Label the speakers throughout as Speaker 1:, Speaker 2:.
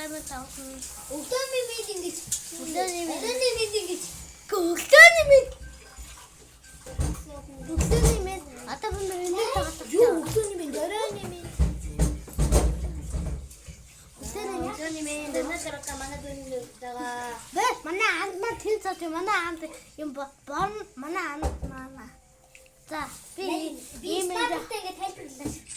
Speaker 1: амар тавхан.
Speaker 2: Өглөөний мэд ингэж.
Speaker 1: Өглөөний мэд
Speaker 2: ингэж.
Speaker 1: Өглөөний мэд. Өглөөний мэд. Одоо би нэг тоглох.
Speaker 2: Юу өглөөний мэд, оройны мэд.
Speaker 1: Өглөөний мэд.
Speaker 2: Өнөөдөр манай дүнлэгээ.
Speaker 1: Бэс манай андмаа тэн цааш манай анд юм бон манай анд маа. За би ийм
Speaker 2: ингээд тайлбарлаа.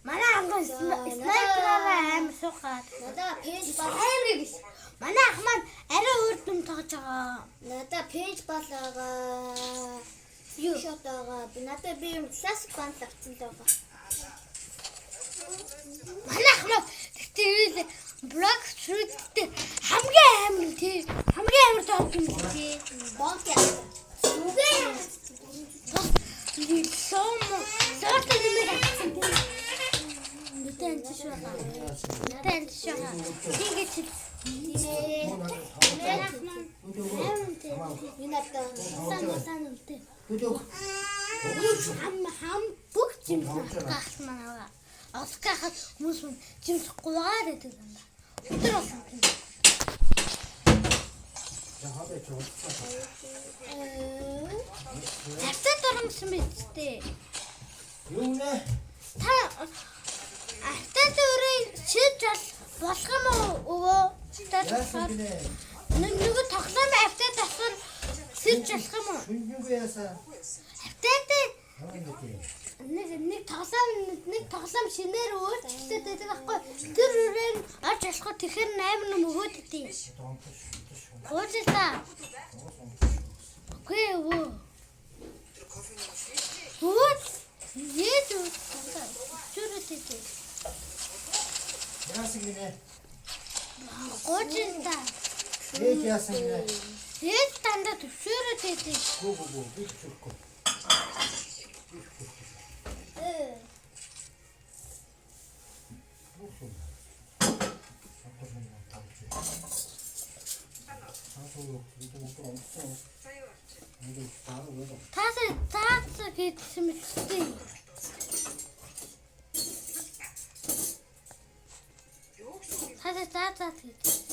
Speaker 1: манай анд снайпераараа аим сухаад.
Speaker 2: Надаа пэйж бол амар гэж.
Speaker 1: Манай ах маань арай өөр дүн тоож байгаа.
Speaker 2: Надаа пэйж болоогоо. Юу шотоогоо. Надаа би юм классик банд авсан л байгаа.
Speaker 1: Манай ах маань тэгтээ блок шүттэй хамгийн амар тий хамгийн амар тоож юм тий.
Speaker 2: Бонк яа. Үгүй.
Speaker 1: Сорт нэмэр авсан тий. Нэтэн тишээ. Нэтэн тишээ. Тэгэж сан үнтэй. Хам бүх юм гахс манаа. Оскахад хүмүүс жимс гуйгаад байдаг юм. Өдөр болсон юм. Ахтай дөрмсөн бидтэй.
Speaker 3: Юу нэ?
Speaker 1: Та ахтай дөрөй чиж болох юм уу?
Speaker 3: Яасан бэ?
Speaker 1: Нэг тоглоом ахтай тасвар чиж болох юм уу?
Speaker 3: Шүнжингүй яасан?
Speaker 1: Ахтай
Speaker 3: Нэг
Speaker 1: нэг тоглоом шинээр өөрчлөлттэй байдаг байхгүй. Тэр үрэн орж болохоо тэгэхээр 8 ном өгөөд идэв. Уучлаа. Окей оо. What? Еду. Чүрэтээ.
Speaker 3: яасан гинэ?
Speaker 1: Уучлаа.
Speaker 3: Яасан гинэ?
Speaker 1: Ед тандаа төвшөөрөөд идэв.
Speaker 3: Гүү би чүрхүү.
Speaker 1: Таасаа гэсэн мэт. Таасаа гэж.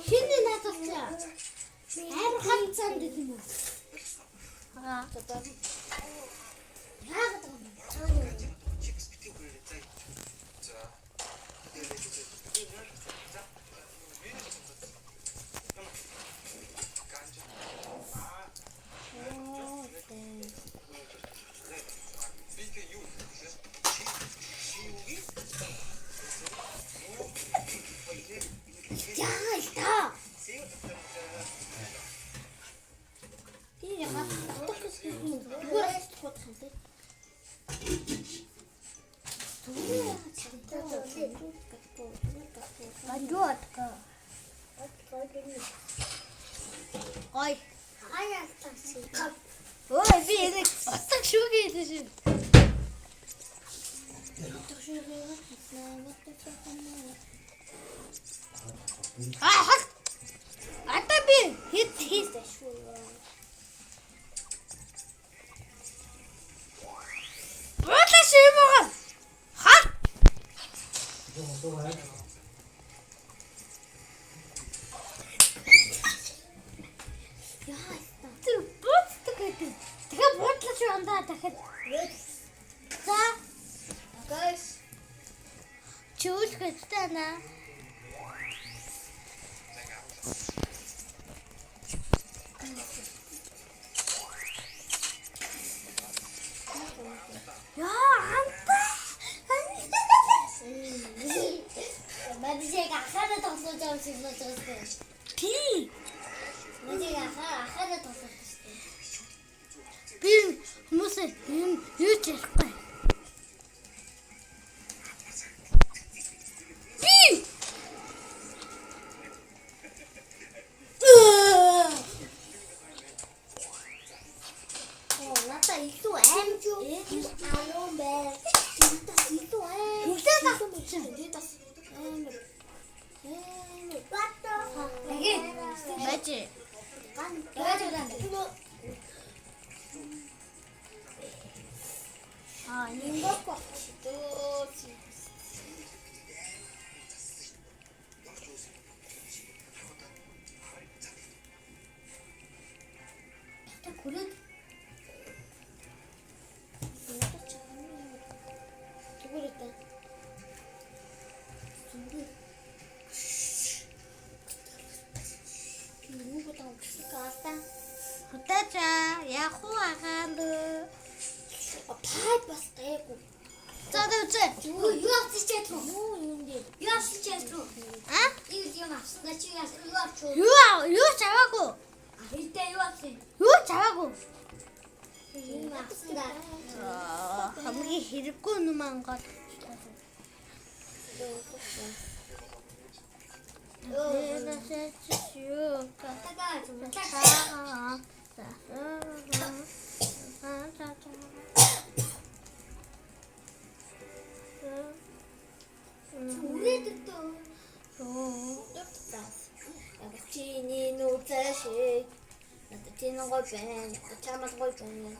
Speaker 1: Хинэ натасаа. Амар ханцанд юм уу? Ой. Ой, би нэг отог шүүгээ хэлсэн. Хат. Ата би хит. Вот шимэгэн. Хат. Тэр бут гэдэг. Тэгээ бут байна. Яа, амта.
Speaker 2: Мэдээж ахаараа тоглож байгаа юм шиг болж байгаа юм.
Speaker 1: Тий.
Speaker 2: Мэдээж ахаараа тоглож байгаа юм.
Speaker 1: Би хүмүүсээ юу ч ярихгүй. Би.
Speaker 2: Надаа илүү аимж юу? Алуу бай. Надаа илүү аим.
Speaker 1: Хүлээ тах.
Speaker 2: Надаас аим. Бата.
Speaker 1: Ага. Бачи.
Speaker 2: Нингоко.
Speaker 1: Так хүрээд
Speaker 2: Зүгээр үү? Юу бодоо гasta.
Speaker 1: хутаача яах вэ агаанд.
Speaker 2: Пай бас гайгүй.
Speaker 1: За үзээ.
Speaker 2: Юу авчиж яах вэ? Юу юм бэ? Юу авчиж яах вэ?
Speaker 1: А?
Speaker 2: Юу авсан чи яах юу авчих.
Speaker 1: Юу ч аваагүй.
Speaker 2: Хитэ юу авсан?
Speaker 1: Юу ч аваагүй.
Speaker 2: Юу авсан да?
Speaker 1: Хамгийн хэрэггүй юм ангал.
Speaker 2: Чиний нүцэшиг надад тийм гой байна. Чамаас гой байна.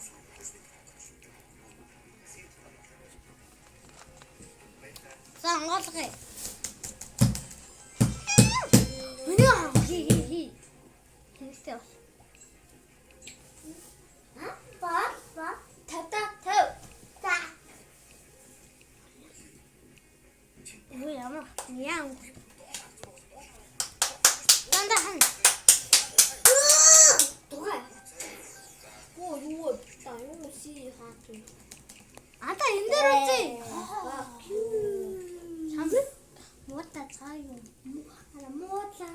Speaker 1: Сангалгай. Яа, хи. Хинстэ.
Speaker 2: Ба. Та.
Speaker 1: Юу ямар яам. Тандахан.
Speaker 2: Тугай. Юу та юу си хату.
Speaker 1: Ата энэ дээр үзье. Самбар
Speaker 2: Мота цааю. Ара мота.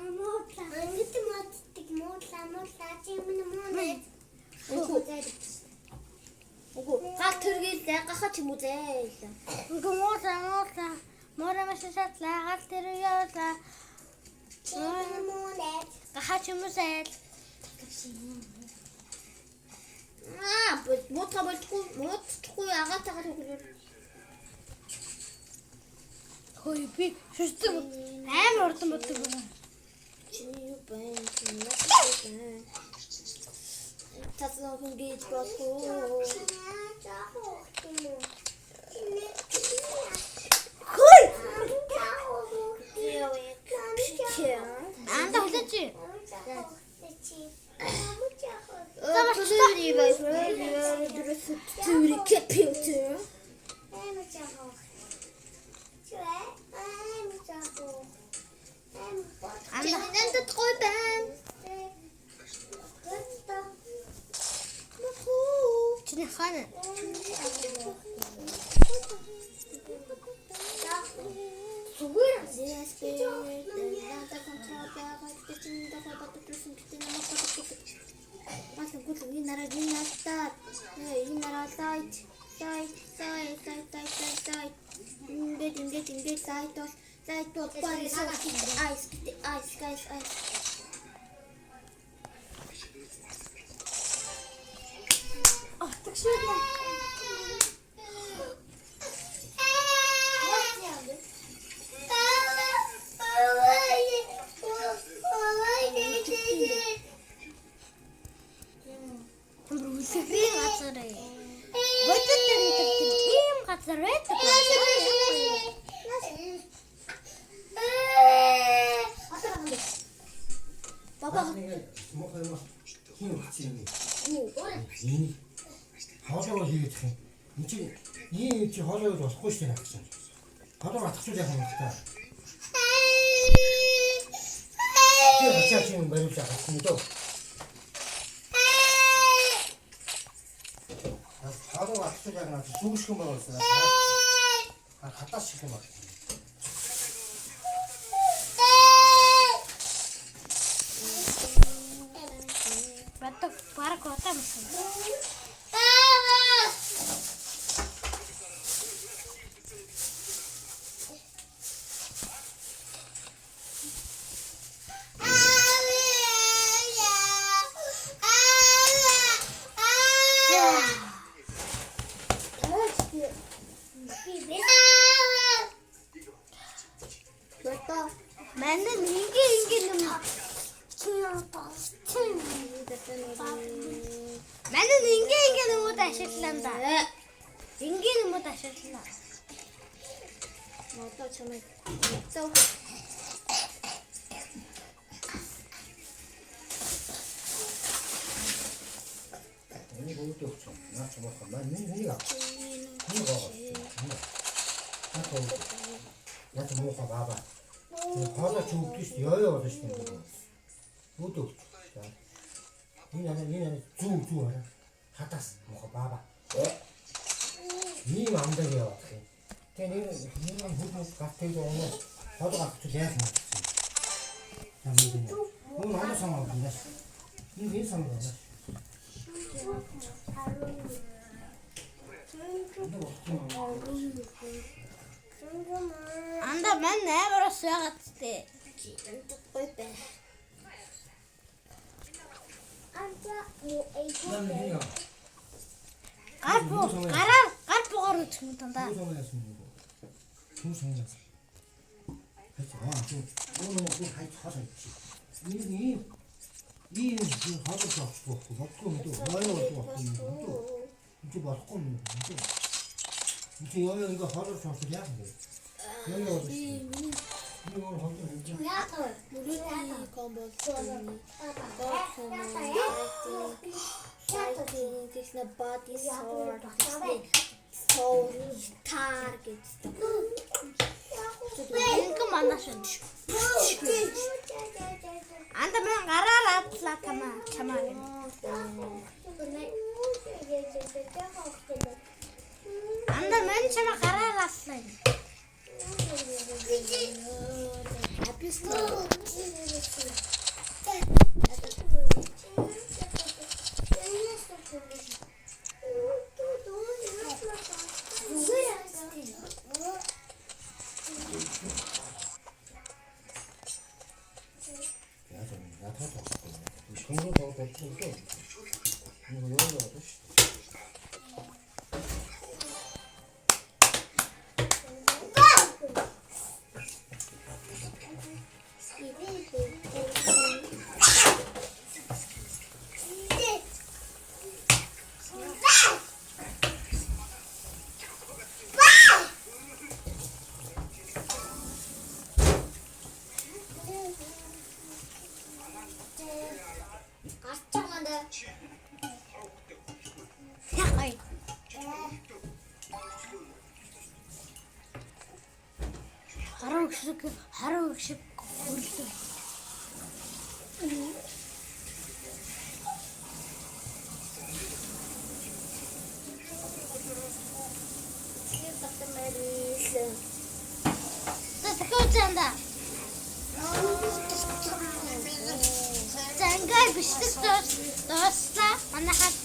Speaker 2: Ангит мотик мота чимэн монэ. Ого. Гал төргийл гахач юм уу зээ.
Speaker 1: Ингээ мууса. Мора машинсаад лагал тэр яла.
Speaker 2: Чимэн монэ.
Speaker 1: Гахач юм уу сайл.
Speaker 2: Мота болтгүй агаатайгаар хөрөөр.
Speaker 1: Хөөе би шүрцэн амар урдан боддог байна.
Speaker 2: Чиний юу байна? Тасаа хүнгээж болохгүй.
Speaker 1: Хөөе.
Speaker 2: Яа.
Speaker 1: Анда үлээч.
Speaker 2: Компьютер. Чиний гой байна.
Speaker 1: Чиний хаана?
Speaker 2: Зүгээр.
Speaker 1: Үлсэхрийн газар ээ. Бодит дээр ийм газар байдаг.
Speaker 2: Баба
Speaker 3: Мохой хин утсан юм. Энэ хоолоо хийж юм. Энд чи ийм чи хоолоо болохгүй шүү дээ гэсэн. Хоолоо атгахчул яах юм бэ та? Чаа чи юм бариулж байгаа юм дөө. Харуу ахчих яг наад зүгшгэн байгуулсан. Хатаас шиг юм байна.
Speaker 1: Батаг парк отамсан. Манай ингээ юм. Манай ингээ юмуд ашиглана да. Ингээ юмуд ашиглана.
Speaker 2: Одоо чамайг зөв
Speaker 3: Энийг өөдөө өгч. Наач болох. Миний авах. Миний гоо. Яг муухай баба. Хоолой ч өгдөг шүү дээ. Ёо болно шүү дээ. Өөдөө өгч. Энэ зүү хараа. Хатаас муухай баба. Ийм амдаа яваад гэх юм. Тэгээ нэг хүмүүс гартыг оноо хоолой авч яах юм бэ? Мөн оноо самаа байна. Энэ самаа байна.
Speaker 1: Анда мен нэмэрс ягаад тээ.
Speaker 2: гоё байна.
Speaker 1: Гар бугаар үтэх юм даа.
Speaker 3: Түн сонгоос. Ийм хоолой авахгүй бодгүй юм дөө. Баяа болохгүй юм дөө. Энд болохгүй юм дөө. Энд яа ингээ хоолой авах яах юм бэ? Яа яа. Юу хоолой юм.
Speaker 2: Мөрөний комбо this na body sword so target
Speaker 1: Ингээ манаш. Анда мен гараар автлаа чамаа. Анда мен чамаа гараар автлаа. Харуу шиг хөрөлдөө. Тэтгэвчэнда. Зангай бичлэг дууслаа. Манайхад